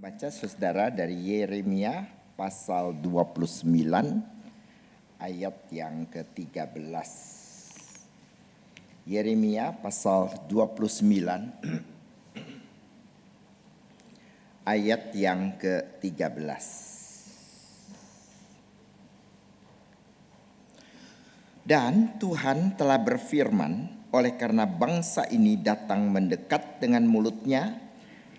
Baca saudara dari Yeremia pasal 29 ayat yang ke-13. Yeremia pasal 29 ayat yang ke-13. Dan Tuhan telah berfirman, oleh karena bangsa ini datang mendekat dengan mulutnya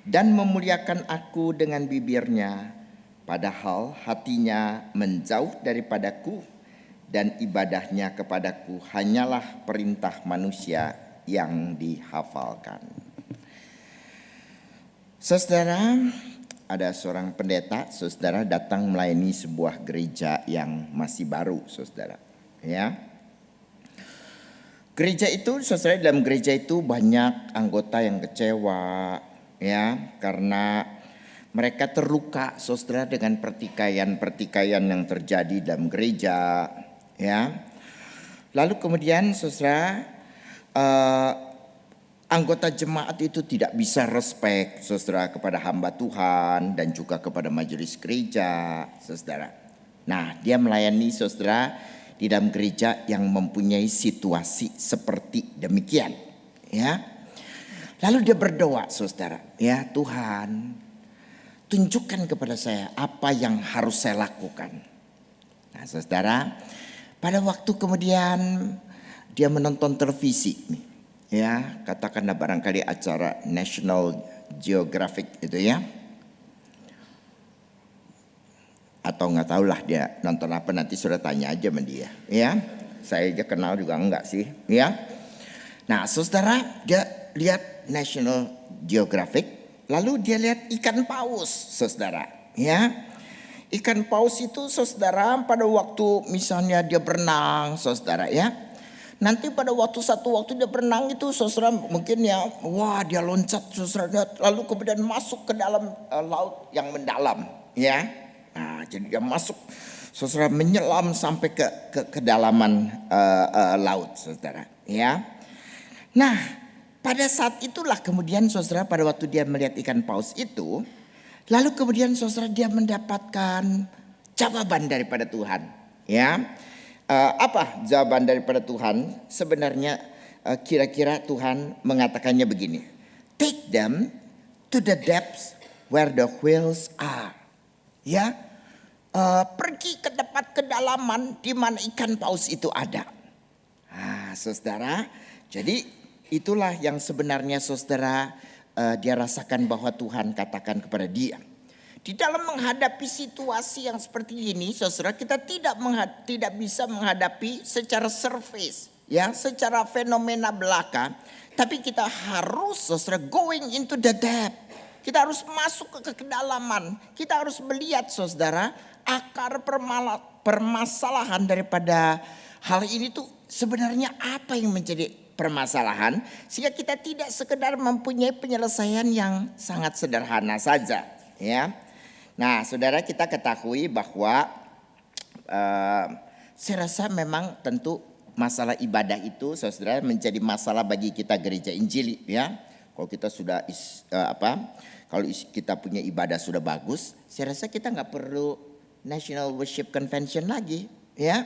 dan memuliakan aku dengan bibirnya, padahal hatinya menjauh daripadaku dan ibadahnya kepadaku hanyalah perintah manusia yang dihafalkan. Saudara, ada seorang pendeta, saudara, datang melayani sebuah gereja yang masih baru, saudara. Ya, gereja itu, saudara, dalam gereja itu banyak anggota yang kecewa, ya, karena mereka terluka, saudara, dengan pertikaian yang terjadi dalam gereja, ya. Lalu kemudian, saudara, anggota jemaat itu tidak bisa respect, saudara, kepada hamba Tuhan dan juga kepada majelis gereja, saudara. Nah, dia melayani, saudara, di dalam gereja yang mempunyai situasi seperti demikian, ya. Lalu dia berdoa, saudara, ya Tuhan, tunjukkan kepada saya apa yang harus saya lakukan. Nah, saudara, pada waktu kemudian dia menonton televisi, ya, katakanlah barangkali acara National Geographic itu, ya, atau nggak tahulah dia nonton apa, nanti sudah tanya aja sama dia, ya. Saya aja kenal juga enggak sih, ya. Nah, saudara, dia lihat National Geographic, lalu dia lihat ikan paus, saudara, ya. Ikan paus itu, saudara, pada waktu misalnya dia berenang, saudara, ya. Nanti pada satu waktu dia berenang itu, saudara, mungkin ya, wah, dia loncat, saudara, lalu kemudian masuk ke dalam laut yang mendalam, ya. Nah, jadi dia masuk, saudara, menyelam sampai ke kedalaman laut, saudara, ya. Nah, pada saat itulah kemudian, saudara, pada waktu dia melihat ikan paus itu, lalu kemudian, saudara, dia mendapatkan jawaban daripada Tuhan, ya. Apa jawaban daripada Tuhan? Sebenarnya kira-kira Tuhan mengatakannya begini, take them to the depths where the whales are, ya. Pergi ke tempat kedalaman di mana ikan paus itu ada. Nah, saudara, jadi itulah yang sebenarnya, saudara, dia rasakan bahwa Tuhan katakan kepada dia. Di dalam menghadapi situasi yang seperti ini, saudara, kita tidak bisa menghadapi secara surface, ya, secara fenomena belaka, tapi kita harus, saudara, going into the depth. Kita harus masuk ke kedalaman. Kita harus melihat, saudara, akar permasalahan daripada hal ini tuh sebenarnya apa yang menjadi permasalahan, sehingga kita tidak sekedar mempunyai penyelesaian yang sangat sederhana saja, ya. Nah, saudara, kita ketahui bahwa saya rasa memang tentu masalah ibadah itu, saudara, menjadi masalah bagi kita gereja Injili, ya. Kalau kita sudah kalau kita punya ibadah sudah bagus, saya rasa kita nggak perlu National Worship Convention lagi, ya.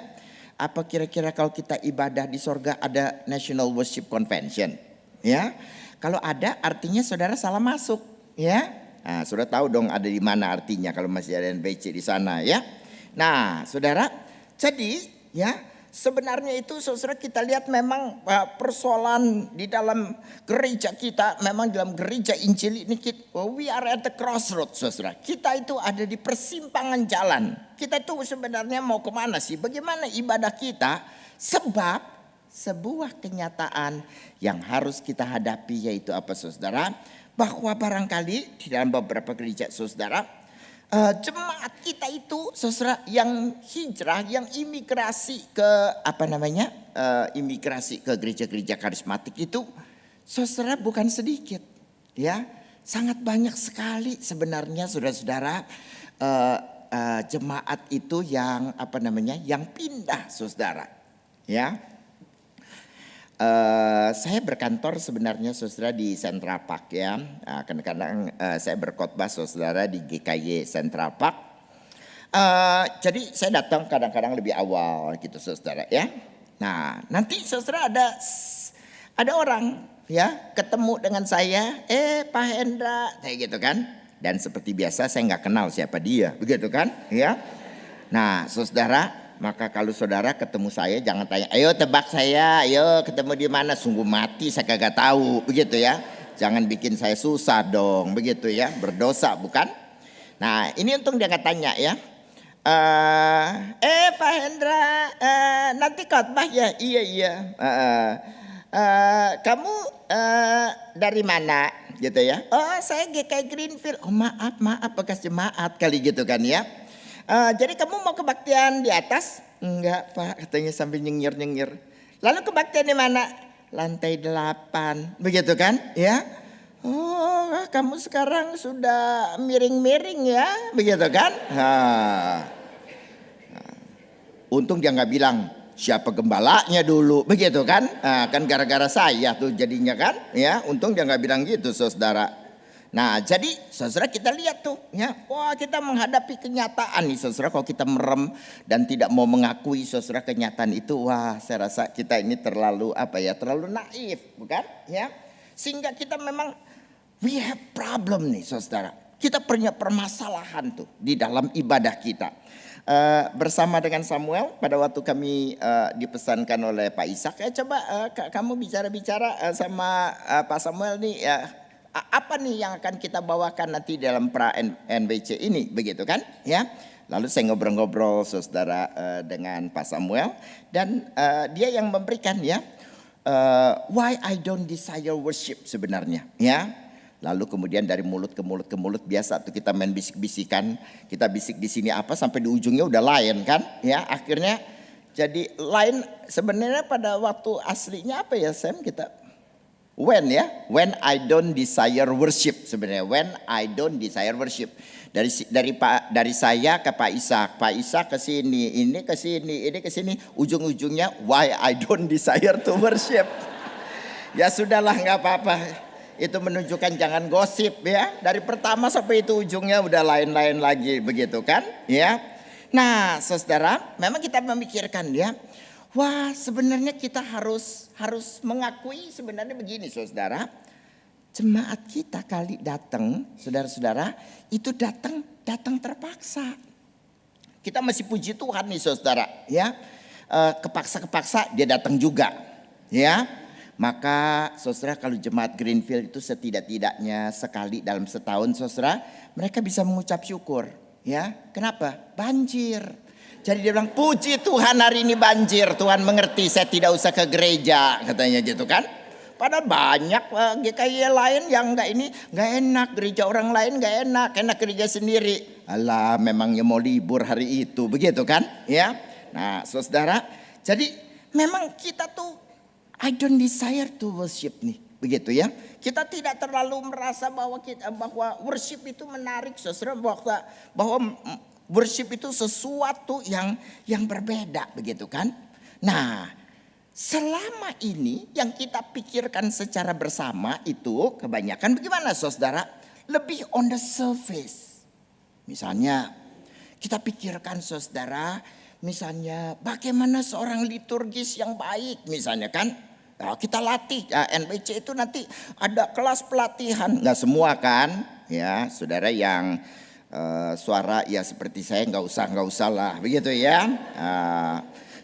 Apa kira-kira kalau kita ibadah di sorga ada National Worship Convention, ya? Kalau ada, artinya saudara salah masuk, ya. Nah, sudah tahu dong ada di mana artinya kalau masih ada NBC di sana, ya. Nah, saudara, jadi, ya, sebenarnya itu, saudara, kita lihat memang persoalan di dalam gereja kita, memang dalam gereja Injil ini, we are at the crossroads, saudara. Kita itu ada di persimpangan jalan. Kita itu sebenarnya mau kemana sih? Bagaimana ibadah kita? Sebab sebuah kenyataan yang harus kita hadapi, yaitu apa, saudara? Bahwa barangkali di dalam beberapa gereja, saudara, jemaat kita itu, saudara, yang hijrah, yang imigrasi ke imigrasi ke gereja-gereja karismatik itu, saudara, bukan sedikit, ya, sangat banyak sekali sebenarnya, saudara-saudara, jemaat itu yang yang pindah, saudara, ya. Saya berkantor sebenarnya saudara di Central Park ya. Kadang-kadang saya berkhotbah saudara di GKY Central Park. Jadi saya datang kadang-kadang lebih awal gitu saudara ya. Nah nanti saudara ada orang ya ketemu dengan saya, Pak Hendra kayak gitu kan. Dan seperti biasa saya nggak kenal siapa dia, begitu kan ya. Nah saudara, maka kalau saudara ketemu saya jangan tanya, ayo tebak saya, ayo ketemu di mana, sungguh mati saya kagak tahu, begitu ya. Jangan bikin saya susah dong, begitu ya, berdosa bukan? Nah ini untung dia nggak tanya ya. Pak Hendra, nanti khotbah ya, iya. Kamu dari mana, gitu ya? Oh saya GKI Greenfield. Oh maaf bekas jemaat kali gitu kan ya. Jadi kamu mau kebaktian di atas? Enggak Pak, katanya sambil nyengir. Lalu kebaktian di mana? Lantai 8, begitu kan? Ya. Oh, kamu sekarang sudah miring-miring ya, begitu kan? Untung dia nggak bilang siapa gembalanya dulu, begitu kan? Kan gara-gara saya tuh jadinya kan? Ya, untung dia nggak bilang gitu, saudara. Nah jadi saudara kita lihat tuh ya, wah kita menghadapi kenyataan nih saudara, kalau kita merem dan tidak mau mengakui saudara kenyataan itu, wah saya rasa kita ini terlalu terlalu naif bukan ya, sehingga kita memang we have problem nih saudara, kita punya permasalahan tuh di dalam ibadah kita. Bersama dengan Samuel pada waktu kami dipesankan oleh Pak Ishak, coba kamu bicara sama Pak Samuel nih ya. Apa nih yang akan kita bawakan nanti dalam pra NBC ini, begitu kan ya. Lalu saya ngobrol-ngobrol saudara dengan Pak Samuel dan dia yang memberikan ya why I don't desire worship sebenarnya ya. Lalu kemudian dari mulut ke mulut biasa tuh kita main bisik-bisikan, kita bisik di sini apa sampai di ujungnya udah lain kan ya. Akhirnya jadi lain sebenarnya pada waktu aslinya apa ya Sam, kita when I don't desire worship sebenarnya, when I don't desire worship. Dari saya ke Pak Ishak ke sini, ini ke sini, ujung-ujungnya why I don't desire to worship. Ya sudahlah nggak apa-apa. Itu menunjukkan jangan gosip ya. Dari pertama sampai itu ujungnya udah lain-lain lagi, begitu kan ya. Nah saudara, memang kita memikirkan ya, wah sebenarnya kita harus mengakui sebenarnya begini saudara. Jemaat kita kali datang, saudara-saudara, itu datang terpaksa. Kita masih puji Tuhan nih saudara ya. Kepaksa dia datang juga ya. Maka saudara kalau jemaat Greenfield itu setidak-tidaknya sekali dalam setahun saudara, mereka bisa mengucap syukur ya. Kenapa? Banjir. Jadi dia bilang puji Tuhan hari ini banjir, Tuhan mengerti saya tidak usah ke gereja, katanya gitu kan. Padahal banyak GKI lain yang nggak enak, gereja orang lain nggak enak gereja sendiri. Alah memangnya mau libur hari itu, begitu kan ya. Nah saudara, jadi memang kita tuh I don't desire to worship nih, begitu ya. Kita tidak terlalu merasa bahwa worship itu menarik saudara, bahwa worship itu sesuatu yang berbeda, begitu kan. Nah selama ini yang kita pikirkan secara bersama itu kebanyakan bagaimana saudara? Lebih on the surface. Misalnya kita pikirkan saudara, misalnya bagaimana seorang liturgis yang baik misalnya kan. Nah, kita latih NBC itu nanti ada kelas pelatihan, nggak semua kan ya saudara yang suara ya seperti saya nggak usah lah begitu ya.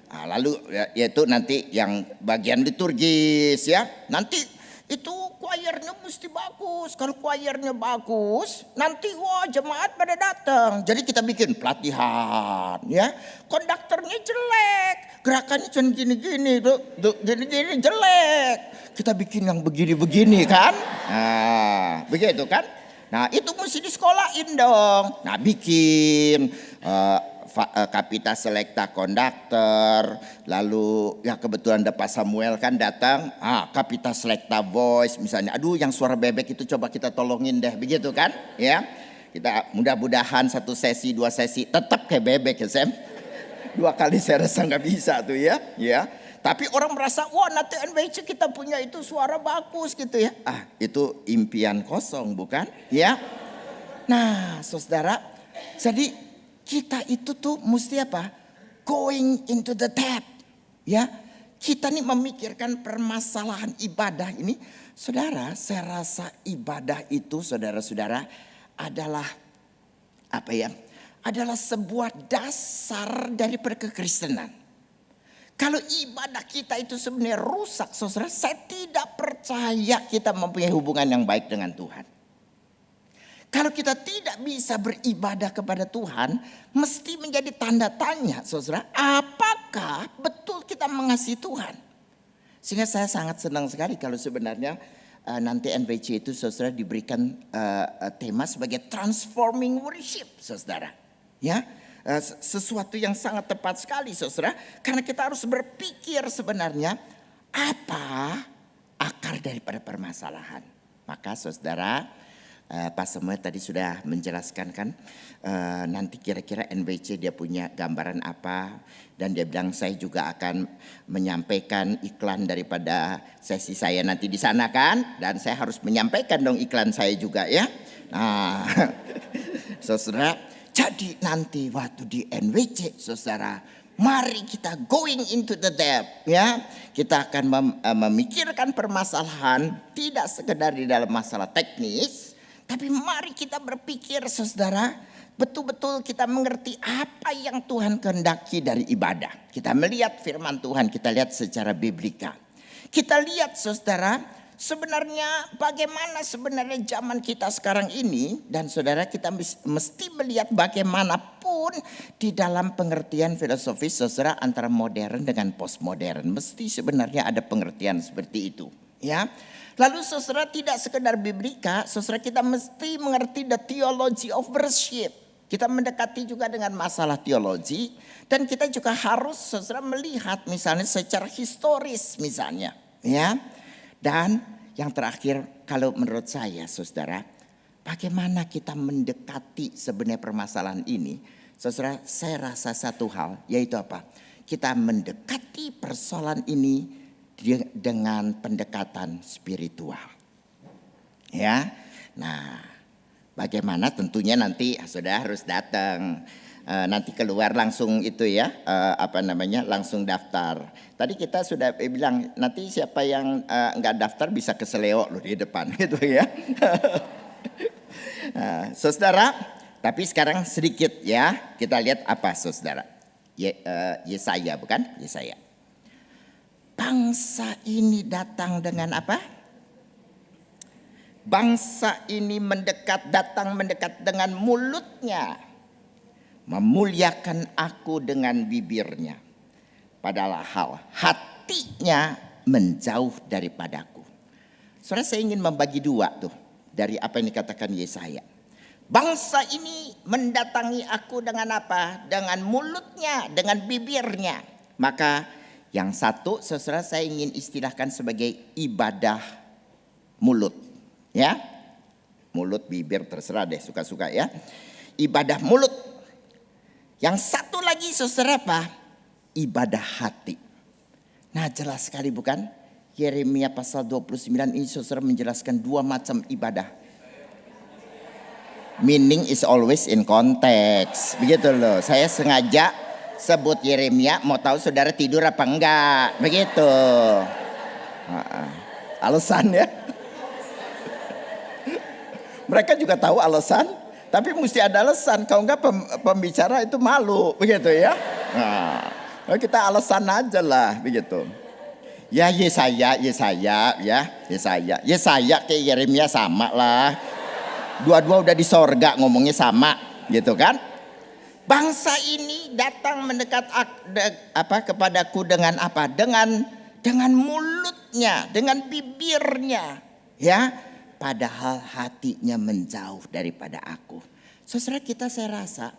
Lalu yaitu nanti yang bagian liturgis ya, nanti itu choirnya mesti bagus. Kalau choirnya bagus, nanti wah jemaat pada datang. Jadi kita bikin pelatihan ya. Konduktornya jelek, gerakannya cuma gini-gini, gini-gini jelek. Kita bikin yang begini-begini kan. Nah, begitu kan. Nah, itu mesti disekolahin dong. Nah, bikin Kapita Selekta konduktor, lalu ya kebetulan ada Pak Samuel kan datang, Kapita Selekta voice misalnya, aduh yang suara bebek itu coba kita tolongin deh, begitu kan ya. Kita mudah-mudahan 1 sesi 2 sesi tetap kayak bebek ya Sam. 2 kali saya rasa nggak bisa tuh ya. Tapi orang merasa, wah nanti NBC kita punya itu suara bagus gitu ya. Itu impian kosong bukan? Ya. Nah saudara, jadi kita itu tuh mesti apa? Going into the depth. Ya, kita nih memikirkan permasalahan ibadah ini. Saudara, saya rasa ibadah itu saudara-saudara adalah apa ya? Adalah sebuah dasar daripada kekristenan. Kalau ibadah kita itu sebenarnya rusak, saudara, saya tidak percaya kita mempunyai hubungan yang baik dengan Tuhan. Kalau kita tidak bisa beribadah kepada Tuhan, mesti menjadi tanda tanya, saudara, apakah betul kita mengasihi Tuhan? Sehingga saya sangat senang sekali kalau sebenarnya nanti NBC itu saudara diberikan tema sebagai transforming worship, saudara. Ya, sesuatu yang sangat tepat sekali, saudara, karena kita harus berpikir sebenarnya apa akar daripada permasalahan. Maka saudara, Pak Samuel tadi sudah menjelaskan kan, nanti kira-kira NBC dia punya gambaran apa, dan dia bilang saya juga akan menyampaikan iklan daripada sesi saya nanti di sana kan, dan saya harus menyampaikan dong iklan saya juga ya. Nah, saudara, jadi nanti waktu di NWC saudara, mari kita going into the depth ya. Kita akan memikirkan permasalahan tidak sekedar di dalam masalah teknis, tapi mari kita berpikir saudara, betul-betul kita mengerti apa yang Tuhan kehendaki dari ibadah. Kita melihat firman Tuhan, kita lihat secara biblika. Kita lihat saudara, sebenarnya bagaimana sebenarnya zaman kita sekarang ini. Dan saudara, kita mesti melihat bagaimanapun di dalam pengertian filosofis saudara antara modern dengan postmodern. Mesti sebenarnya ada pengertian seperti itu ya. Lalu saudara, tidak sekedar biblika, saudara, kita mesti mengerti the theology of worship. Kita mendekati juga dengan masalah teologi, dan kita juga harus saudara melihat misalnya secara historis misalnya ya. Dan yang terakhir, kalau menurut saya saudara, bagaimana kita mendekati sebenarnya permasalahan ini. Saudara, saya rasa satu hal, yaitu apa? Kita mendekati persoalan ini dengan pendekatan spiritual. Ya. Nah, bagaimana tentunya nanti saudara harus datang. Nanti keluar langsung itu ya, langsung daftar. Tadi kita sudah bilang nanti siapa yang enggak daftar bisa keseleo loh di depan gitu ya. Saudara, tapi sekarang sedikit ya, kita lihat apa saudara. Yesaya bukan? Yesaya. Bangsa ini datang dengan apa? Bangsa ini datang mendekat dengan mulutnya, memuliakan aku dengan bibirnya, padahal hatinya menjauh daripadaku. Saudara, saya ingin membagi dua tuh dari apa yang dikatakan Yesaya. Bangsa ini mendatangi aku dengan apa? Dengan mulutnya, dengan bibirnya. Maka yang satu saudara saya ingin istilahkan sebagai ibadah mulut. Ya, mulut, bibir terserah deh, suka-suka ya. Ibadah mulut. Yang satu lagi saudara apa? Ibadah hati. Nah jelas sekali bukan? Yeremia pasal 29 ini saudara menjelaskan dua macam ibadah. Meaning is always in context. Begitu loh, saya sengaja sebut Yeremia, mau tahu saudara tidur apa enggak. Begitu. Alasan ya. Mereka juga tahu alasan, tapi mesti ada alasan. Kalau enggak pembicara itu malu, begitu ya. Nah, kita alasan aja lah, begitu. Ya Yesaya kayak Yeremia sama lah. Dua-dua udah di sorga ngomongnya sama, gitu kan? Bangsa ini datang mendekat kepadaku dengan apa? Dengan mulutnya, dengan bibirnya, ya. Padahal hatinya menjauh daripada aku. Saudara, saya rasa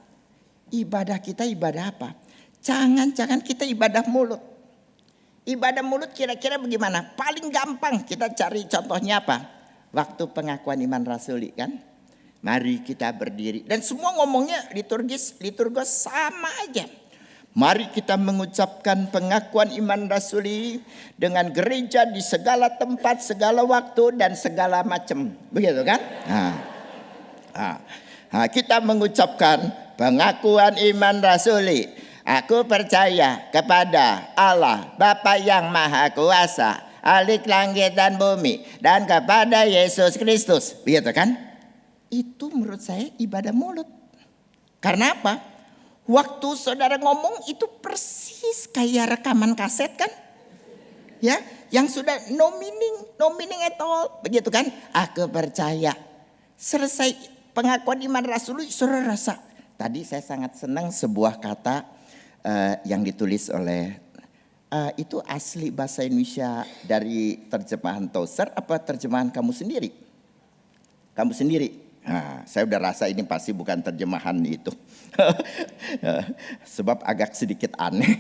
ibadah kita ibadah apa? Jangan kita ibadah mulut. Ibadah mulut kira-kira bagaimana? Paling gampang kita cari contohnya apa? Waktu pengakuan iman rasuli kan? Mari kita berdiri. Dan semua ngomongnya liturgis sama aja. Mari kita mengucapkan pengakuan iman rasuli dengan gereja di segala tempat, segala waktu, dan segala macam. Begitu kan? Kita mengucapkan pengakuan iman rasuli. Aku percaya kepada Allah Bapa yang Maha Kuasa, Khalik langit dan bumi, dan kepada Yesus Kristus. Begitu kan? Itu menurut saya ibadah mulut. Karena apa? Waktu saudara ngomong itu persis kayak rekaman kaset kan? Ya, yang sudah no meaning at all. Begitu kan? Aku percaya. Selesai pengakuan iman rasuli, saudara rasa. Tadi saya sangat senang sebuah kata yang ditulis oleh, itu asli bahasa Indonesia dari terjemahan Tozer apa terjemahan kamu sendiri? Kamu sendiri. Nah, saya udah rasa ini pasti bukan terjemahan itu. Sebab agak sedikit aneh.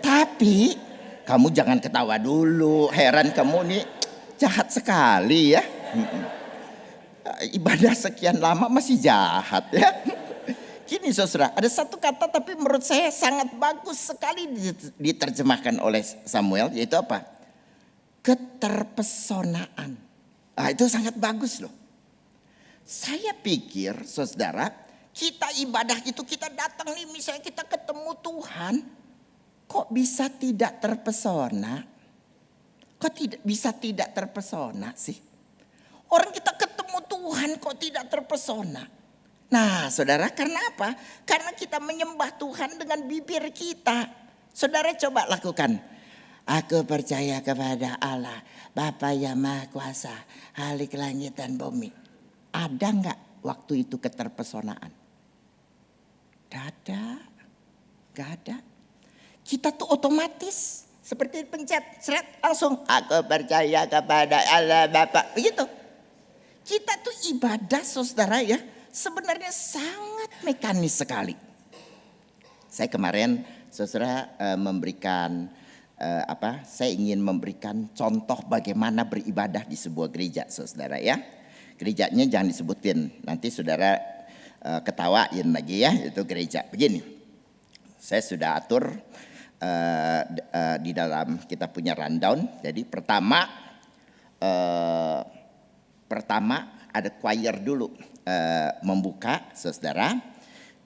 Tapi kamu jangan ketawa dulu. Heran kamu nih, jahat sekali ya. Ibadah sekian lama masih jahat ya. Gini saudara, ada satu kata tapi menurut saya sangat bagus sekali diterjemahkan oleh Samuel, yaitu apa? Keterpesonaan. Itu sangat bagus loh. Saya pikir saudara, kita ibadah itu kita datang nih, misalnya kita ketemu Tuhan, kok bisa tidak terpesona? Kok bisa tidak terpesona sih? Orang kita ketemu Tuhan kok tidak terpesona? Nah saudara, karena apa? Karena kita menyembah Tuhan dengan bibir kita. Saudara coba lakukan. Aku percaya kepada Allah, Bapa yang Maha Kuasa, Khalik langit dan bumi. Ada nggak waktu itu keterpesonaan? Gak ada. Kita tuh otomatis seperti pencet, seret, langsung aku percaya kepada Allah Bapa. Begitu. Kita tuh ibadah saudara ya, sebenarnya sangat mekanis sekali. Saya kemarin saudara memberikan saya ingin memberikan contoh bagaimana beribadah di sebuah gereja saudara ya. Gerejanya jangan disebutin, nanti saudara ketawain lagi ya, itu gereja. Begini, saya sudah atur di dalam kita punya rundown. Jadi pertama ada choir dulu membuka saudara.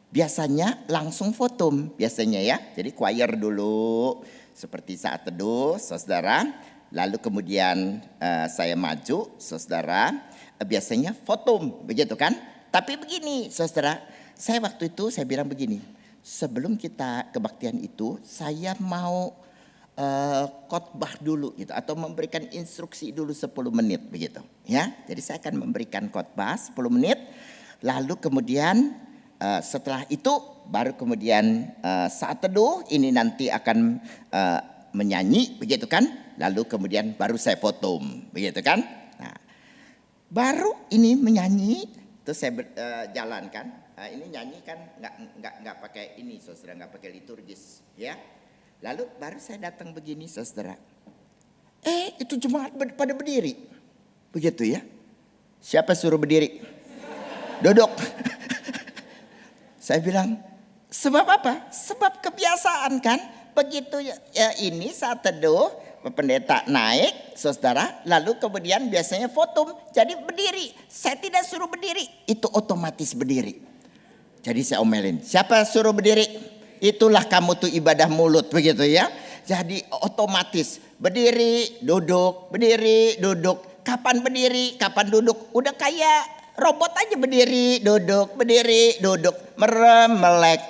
Biasanya langsung fotum biasanya ya. Jadi choir dulu seperti saat teduh saudara. Lalu kemudian saya maju saudara. Biasanya fotum begitu kan. Tapi begini saudara. Saya waktu itu saya bilang begini. Sebelum kita kebaktian itu saya mau khotbah dulu gitu. Atau memberikan instruksi dulu 10 menit begitu ya. Jadi saya akan memberikan khotbah 10 menit. Lalu kemudian setelah itu baru kemudian saat teduh ini nanti akan menyanyi begitu kan. Lalu kemudian baru saya fotum begitu kan. Nah, baru ini menyanyi terus saya jalankan. Ini nyanyi kan nggak pakai ini saudara, nggak pakai liturgis ya. Lalu baru saya datang begini saudara. Itu jemaat pada berdiri begitu ya. Siapa suruh berdiri? Duduk. Saya bilang, sebab apa? Sebab kebiasaan kan. Begitu ya ini saat teduh, pendeta naik, saudara. Lalu kemudian biasanya fotum. Jadi berdiri. Saya tidak suruh berdiri. Itu otomatis berdiri. Jadi saya omelin. Siapa suruh berdiri? Itulah kamu tuh ibadah mulut begitu ya. Jadi otomatis berdiri, duduk, berdiri, duduk. Kapan berdiri, kapan duduk. Udah kayak robot aja berdiri, duduk, merem, melek.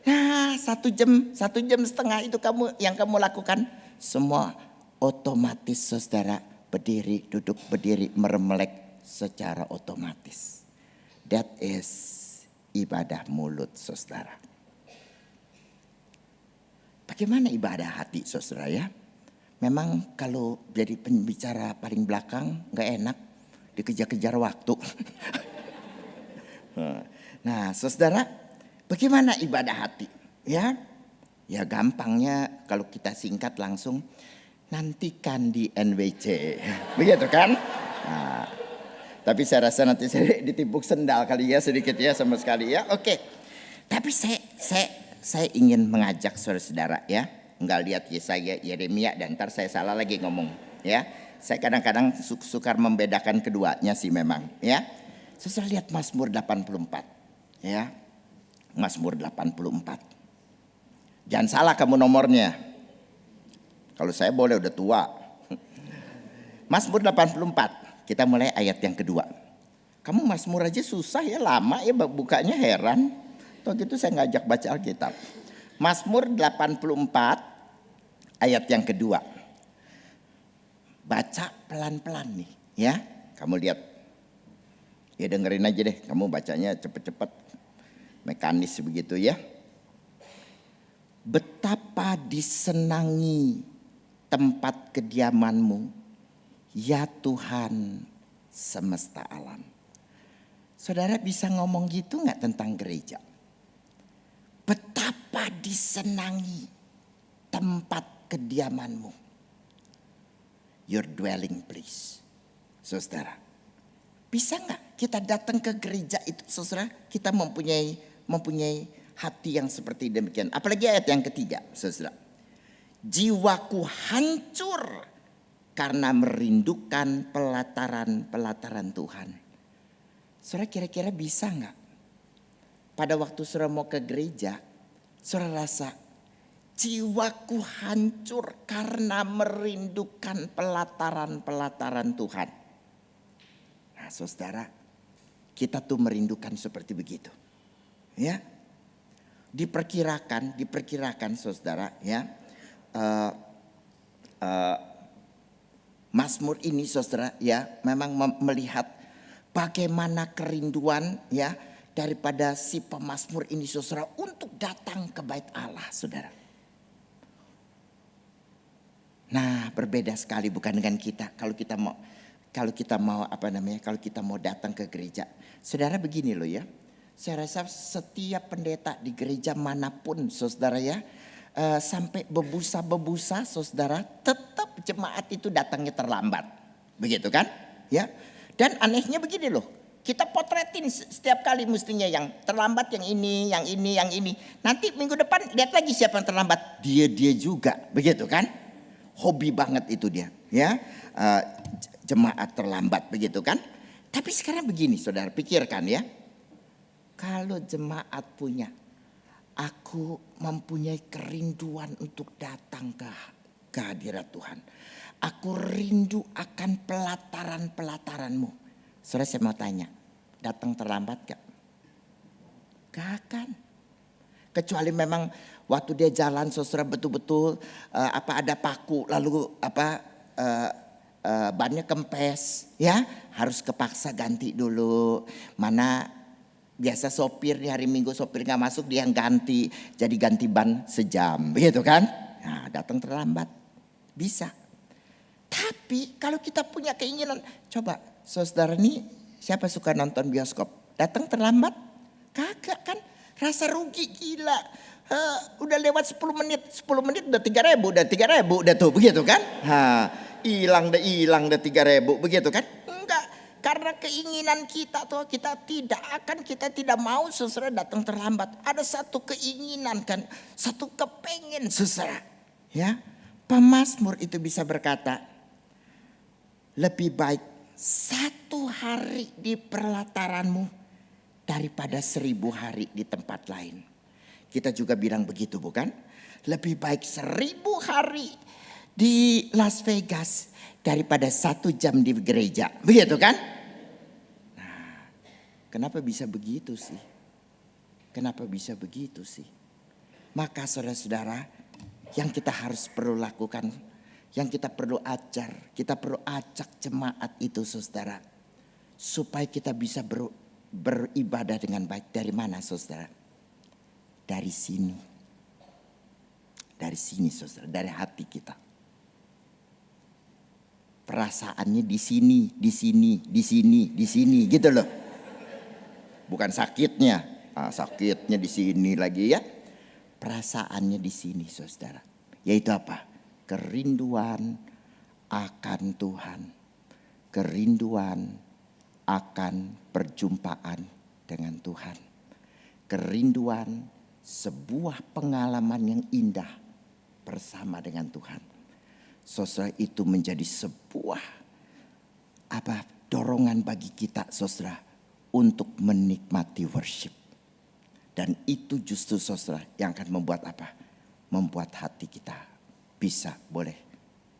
Nah 1 jam setengah itu yang kamu lakukan. Semua otomatis saudara, berdiri, duduk, berdiri, merem, melek secara otomatis. That is ibadah mulut saudara. Bagaimana ibadah hati saudara ya? Memang kalau jadi pembicara paling belakang gak enak, dikejar-kejar waktu. Nah saudara, bagaimana ibadah hati? Ya gampangnya kalau kita singkat langsung, nantikan di NWC. Begitu kan? Nah, Tapi saya rasa nanti saya ditimpuk sendal kali ya sedikit ya sama sekali ya. Oke. Tapi saya ingin mengajak saudara-saudara ya. Enggak lihat Yesaya, Yeremia dan ntar saya salah lagi ngomong ya. Saya kadang-kadang sukar membedakan keduanya sih memang ya. Saudara lihat Mazmur 84 ya. Mazmur 84. Jangan salah kamu nomornya. Kalau saya boleh udah tua. Mazmur 84. Kita mulai ayat yang kedua. Kamu Mazmur aja susah ya, lama ya bukanya, heran. Toh gitu saya ngajak baca Alkitab. Mazmur 84 ayat yang kedua. Baca pelan-pelan nih ya. Kamu lihat. Ya dengerin aja deh, kamu bacanya cepet-cepet. Mekanis begitu ya. Betapa disenangi tempat kediamanmu, ya Tuhan semesta alam. Saudara bisa ngomong gitu gak tentang gereja? Betapa disenangi tempat kediamanmu, your dwelling place. Saudara, bisa gak kita datang ke gereja itu, saudara? Kita mempunyai hati yang seperti demikian. Apalagi ayat yang ketiga, saudara. Jiwaku hancur karena merindukan pelataran Tuhan. Saudara kira-kira bisa gak? Pada waktu saudara mau ke gereja, saudara rasa jiwaku hancur karena merindukan pelataran Tuhan. Nah saudara, kita tuh merindukan seperti begitu. Ya, diperkirakan saudara ya. Mazmur ini saudara ya memang melihat bagaimana kerinduan ya daripada si pemazmur ini saudara untuk datang ke bait Allah saudara. Nah berbeda sekali bukan dengan kita. Kalau kita mau datang ke gereja. Saudara begini loh ya. Saya rasa setiap pendeta di gereja manapun saudara ya. Sampai bebusa saudara, tetap jemaat itu datangnya terlambat. Begitu kan? Ya. Dan anehnya begini loh. Kita potretin setiap kali mestinya yang terlambat, yang ini. Nanti minggu depan lihat lagi siapa yang terlambat. Dia juga. Begitu kan? Hobi banget itu dia. Ya. Jemaat terlambat begitu kan? Tapi sekarang begini saudara, pikirkan ya. Kalau jemaat punya, aku mempunyai kerinduan untuk datang ke hadirat Tuhan. Aku rindu akan pelataran-pelataranmu. Saudara saya mau tanya, datang terlambat gak? Gak akan. Kecuali memang waktu dia jalan saudara betul-betul ada paku lalu bannya kempes ya. Harus kepaksa ganti dulu. Mana biasa sopir di hari Minggu sopir gak masuk dia yang ganti. Jadi ganti ban sejam begitu kan. Nah datang terlambat. Bisa. Tapi kalau kita punya keinginan. Coba saudara nih siapa suka nonton bioskop. Datang terlambat. Kagak kan. Rasa rugi gila. Udah lewat 10 menit. 10 menit udah 3.000. Udah tuh begitu kan. Hilang dah 3.000 begitu kan. Karena keinginan kita tuh kita tidak mau saudara datang terlambat. Ada satu keinginan kan, satu kepengen saudara. Ya, pemazmur itu bisa berkata, lebih baik 1 hari di perlataranmu daripada 1000 hari di tempat lain. Kita juga bilang begitu bukan? Lebih baik 1000 hari di Las Vegas daripada 1 jam di gereja. Begitu kan? Kenapa bisa begitu sih? Maka saudara-saudara yang kita harus perlu lakukan, yang kita perlu ajar, kita perlu ajak jemaat itu saudara. Supaya kita bisa beribadah dengan baik. Dari mana saudara? Dari sini. Dari sini saudara, dari hati kita. Perasaannya di sini gitu loh. Bukan sakitnya, sakitnya di sini lagi ya. Perasaannya di sini saudara. Yaitu apa? Kerinduan akan Tuhan. Kerinduan akan perjumpaan dengan Tuhan. Kerinduan sebuah pengalaman yang indah bersama dengan Tuhan. Saudara, itu menjadi sebuah dorongan bagi kita, saudara, untuk menikmati worship. Dan itu justru, saudara, yang akan membuat membuat hati kita bisa boleh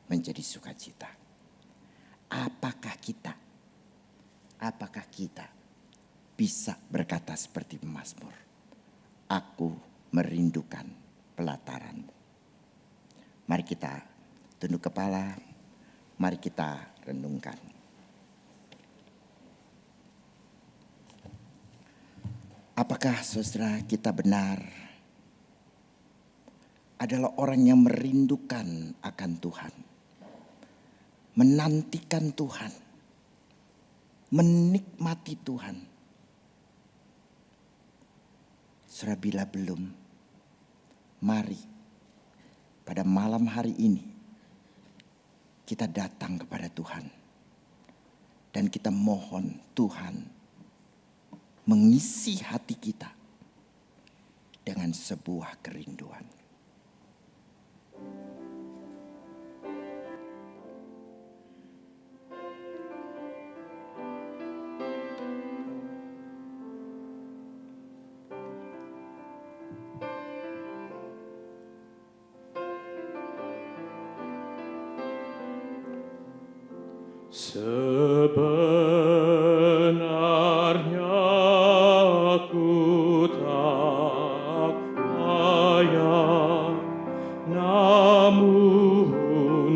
menjadi sukacita. Apakah kita bisa berkata seperti pemazmur, aku merindukan pelataran-Mu. Mari kita tunduk kepala, mari kita renungkan. Apakah saudara kita benar adalah orang yang merindukan akan Tuhan, menantikan Tuhan, menikmati Tuhan? Saudara, bila belum, mari pada malam hari ini kita datang kepada Tuhan dan kita mohon Tuhan mengisi hati kita dengan sebuah kerinduan. Sebenarnya aku tak layak, namun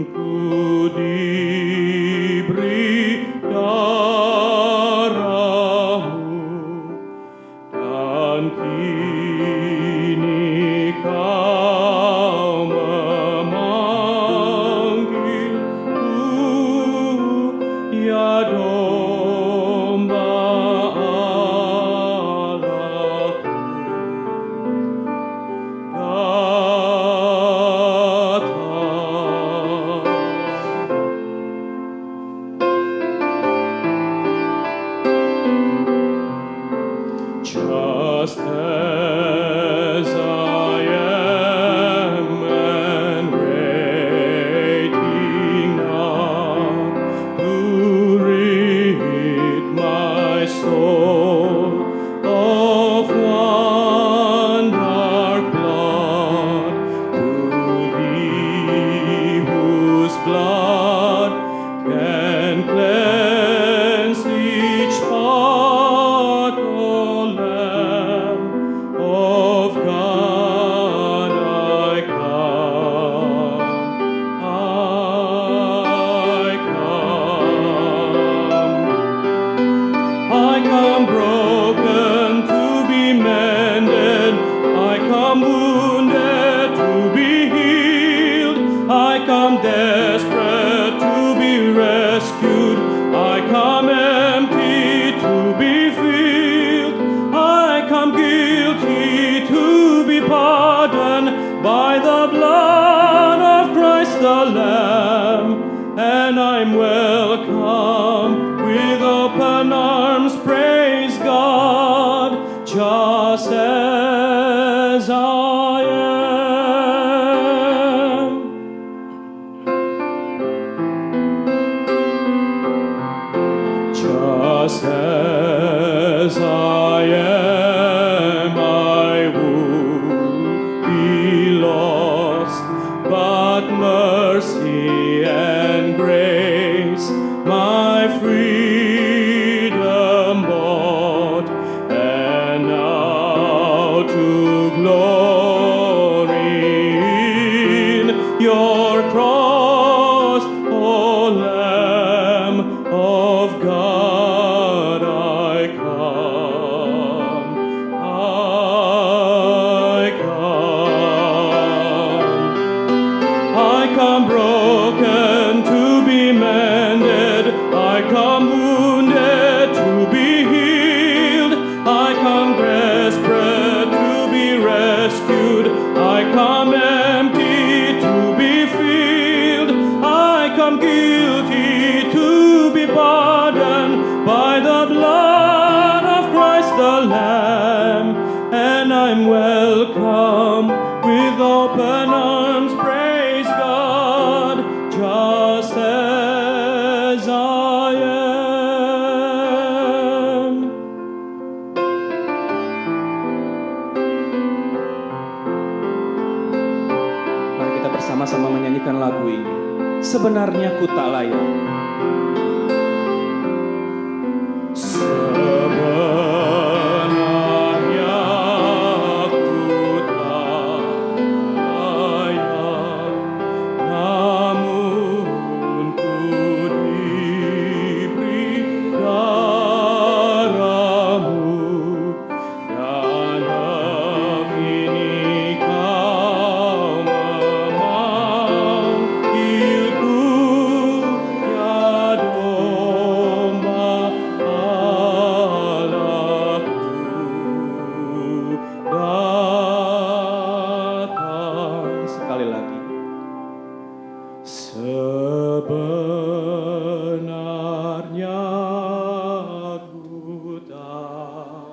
ku diberi darah-Mu, dan kini Kau memanggilku, ya domba Allahku, datang. Just as I am and waiting now to rid my soul of one dark blood, to Thee whose blood can cleanse each part, O Lamb of God, I come, I come broken to be mended, I come wounded to be healed, I come desperate to be rescued, I come empty to be filled, I come guilty to be pardoned by the blood of Christ the Lamb, and I'm welcome with open arms, praise God, just as I am. Just as I am, I would be lost, but mercy and grace my freedom bought, and now to glory in your cross, O Lamb of God, I come, I come broken to be mended, I come wounded to be healed, I come desperate to be rescued, I come empty to be filled, I come guilty to be pardoned by the blood of Christ the Lamb, and I'm welcome with open arms, praise God, just as I am. Mari kita bersama-sama menyanyikan lagu ini. Sebenarnya ku tak layak. Sebenarnya ku tak layak, namun ku diberi darah-Mu, dan ini Kau memanggilku, ya domba Allahku. Datang sekali lagi. Sebenarnya ku tak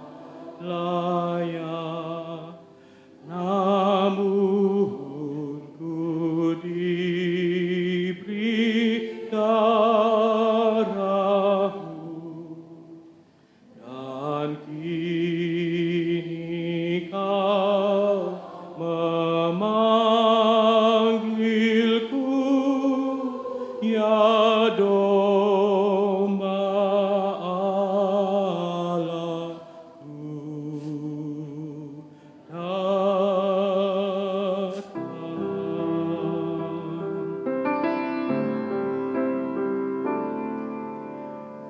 layak, namun ku diberi darah-Mu, dan kini Kau memanggilku, ya domba Allahku.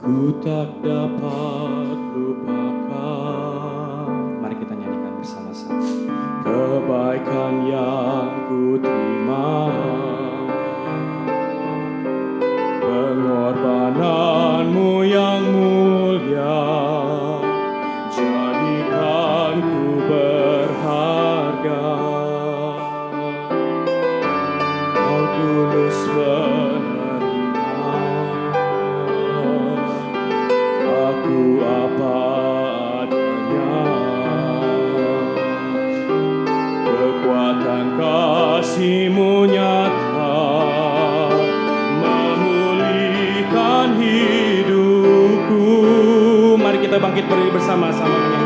Ku tak dapat lupakan. Mari kita nyanyikan bersama-sama. Kebaikan yang ku terima, pengorbanan-Mu yang mulia, jadikan ku berharga. Kau tulus menerima aku apa adanya. Kekuatan kasih-Mu nyata, memulihkan hidupku. Mari kita bangkit berdiri bersama-sama.